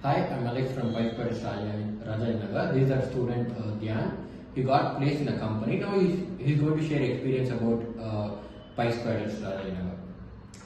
Hi, I'm Alex from PySpiders Rajajinagar. This is our student DHYAN. He got placed in a company. Now he's going to share experience about PySpiders Rajajinagar.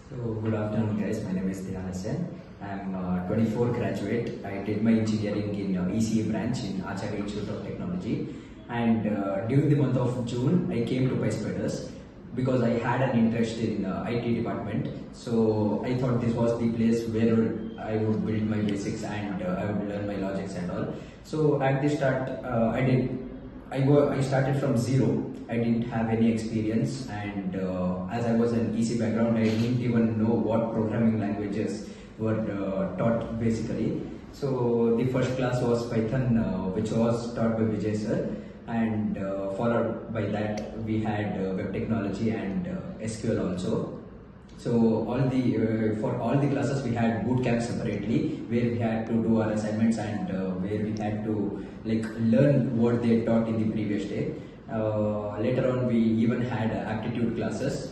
So good afternoon guys, my name is DHYAN S N. I'm 24 graduate. I did my engineering in ECE branch in Acharya Institute of Technology, and during the month of June I came to PySpiders because I had an interest in IT department. So I thought this was the place where I would build my basics and I would learn my logics and all. So at the start I started from zero. I didn't have any experience, and as I was an EC background, I didn't even know what programming languages were taught basically. So the first class was Python, which was taught by Vijay sir, and followed by that we had web technology and SQL also. So for all the classes we had boot camp separately, where we had to do our assignments and where we had to learn what they taught in the previous day. Later on we even had aptitude classes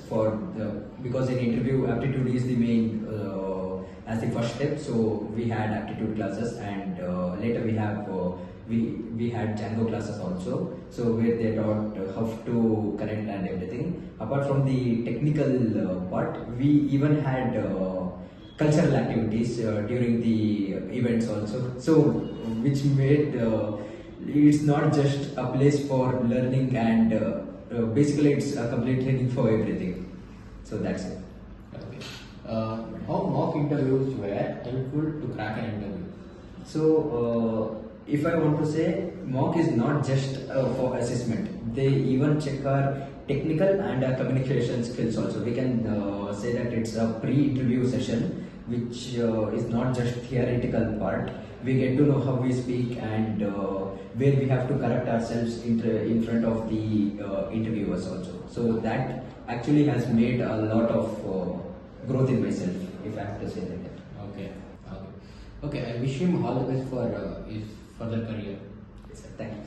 because in interview aptitude is the main as the first step. So we had aptitude classes, and later we had Django classes also, so where they taught how to connect and everything. Apart from the technical part, we even had cultural activities during the events also, so which made it's not just a place for learning, and basically it's a complete training for everything. So that's it. Okay. How mock interviews were helpful to crack an interview? So if I want to say, mock is not just for assessment. They even check our technical and our communication skills also. We can say that it's a pre-interview session, which is not just theoretical part. We get to know how we speak and where we have to correct ourselves in front of the interviewers also. So that actually has made a lot of growth in myself, if I have to say that. Okay. Okay. I wish him all the best for his further career. Yes, sir. Thank you.